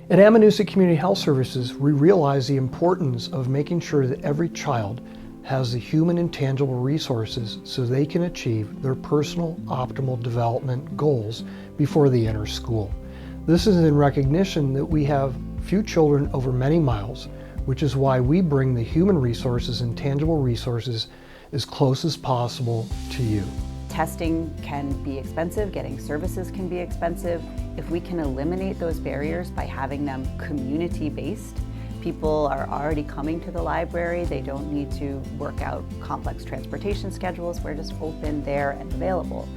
At Amanuense Community Health Services, we realize the importance of making sure that every child has the human and tangible resources so they can achieve their personal optimal development goals before they enter school. This is in recognition that we have few children over many miles, which is why we bring the human resources and tangible resources as close as possible to you. Testing can be expensive, getting services can be expensive. If we can eliminate those barriers by having them community-based, people are already coming to the library. They don't need to work out complex transportation schedules. We're just open, there, and available.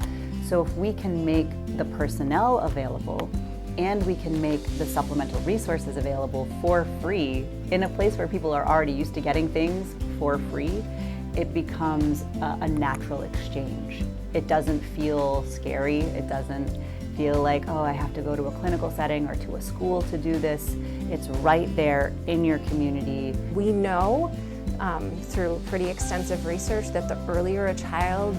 So if we can make the personnel available and we can make the supplemental resources available for free in a place where people are already used to getting things for free, it becomes a natural exchange. It doesn't feel scary. It doesn't feel like, oh, I have to go to a clinical setting or to a school to do this. It's right there in your community. We know through pretty extensive research that the earlier a child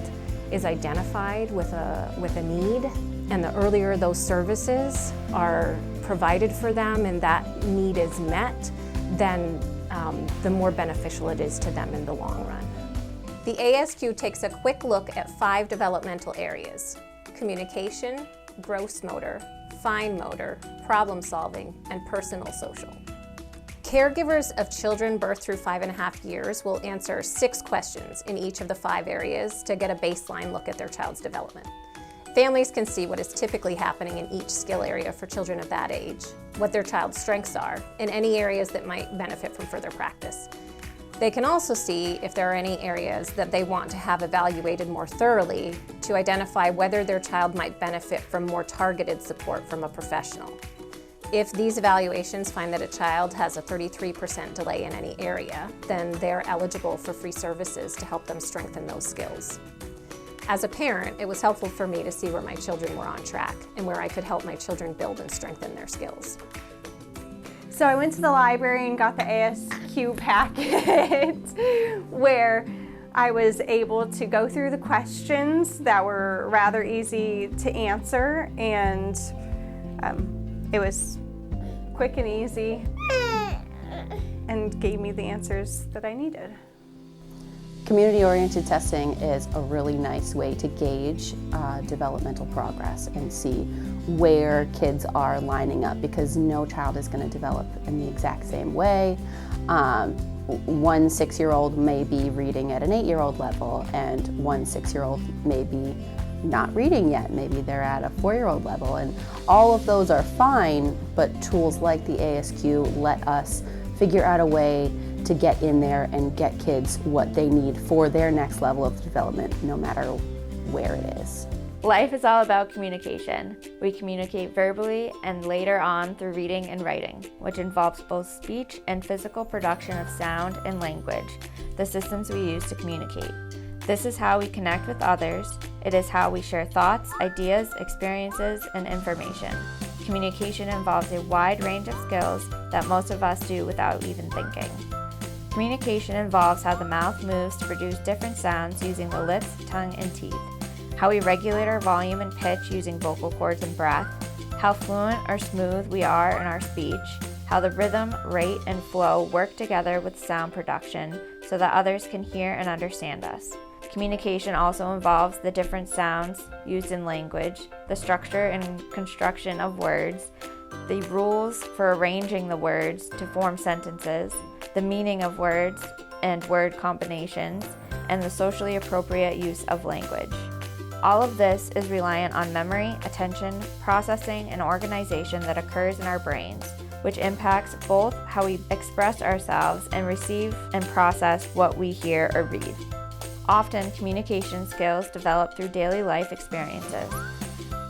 is identified with a need, and the earlier those services are provided for them and that need is met, then the more beneficial it is to them in the long run. The ASQ takes a quick look at 5 developmental areas: communication, gross motor, fine motor, problem solving, and personal social. Caregivers of children birth through 5.5 years will answer 6 questions in each of the 5 areas to get a baseline look at their child's development. Families can see what is typically happening in each skill area for children of that age, what their child's strengths are, and any areas that might benefit from further practice. They can also see if there are any areas that they want to have evaluated more thoroughly to identify whether their child might benefit from more targeted support from a professional. If these evaluations find that a child has a 33% delay in any area, then they're eligible for free services to help them strengthen those skills. As a parent, it was helpful for me to see where my children were on track and where I could help my children build and strengthen their skills. So I went to the library and got the ASQ packet where I was able to go through the questions that were rather easy to answer, and it was quick and easy and gave me the answers that I needed. Community-oriented testing is a really nice way to gauge developmental progress and see where kids are lining up, because no child is going to develop in the exact same way. One 6-year-old may be reading at an 8-year-old level, and one 6-year-old may be not reading yet. Maybe they're at a 4-year-old level, and all of those are fine, but tools like the ASQ let us figure out a way to get in there and get kids what they need for their next level of development, no matter where it is. Life is all about communication. We communicate verbally and later on through reading and writing, which involves both speech and physical production of sound and language, the systems we use to communicate. This is how we connect with others. It is how we share thoughts, ideas, experiences, and information. Communication involves a wide range of skills that most of us do without even thinking. Communication involves how the mouth moves to produce different sounds using the lips, tongue, and teeth, how we regulate our volume and pitch using vocal cords and breath, how fluent or smooth we are in our speech, how the rhythm, rate, and flow work together with sound production so that others can hear and understand us. Communication also involves the different sounds used in language, the structure and construction of words, the rules for arranging the words to form sentences, the meaning of words and word combinations, and the socially appropriate use of language. All of this is reliant on memory, attention, processing, and organization that occurs in our brains, which impacts both how we express ourselves and receive and process what we hear or read. Often, communication skills develop through daily life experiences.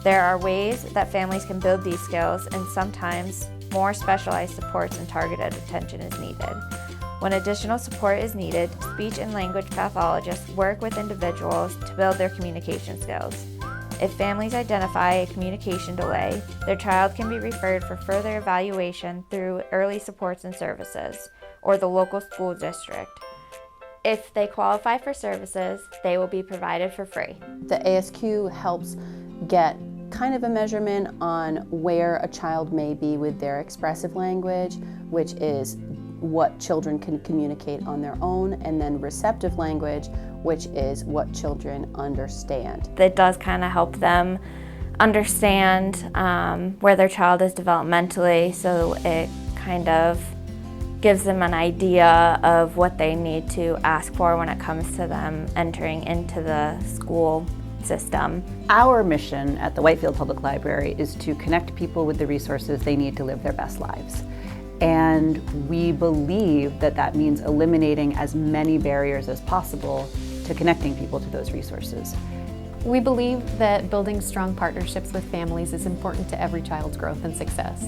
There are ways that families can build these skills, and sometimes more specialized supports and targeted attention is needed. When additional support is needed, speech and language pathologists work with individuals to build their communication skills. If families identify a communication delay, their child can be referred for further evaluation through early supports and services, or the local school district. If they qualify for services, they will be provided for free. The ASQ helps get kind of a measurement on where a child may be with their expressive language, which is what children can communicate on their own, and then receptive language, which is what children understand. It does kind of help them understand where their child is developmentally, so it kind of gives them an idea of what they need to ask for when it comes to them entering into the school system. Our mission at the Whitefield Public Library is to connect people with the resources they need to live their best lives. And we believe that that means eliminating as many barriers as possible to connecting people to those resources. We believe that building strong partnerships with families is important to every child's growth and success.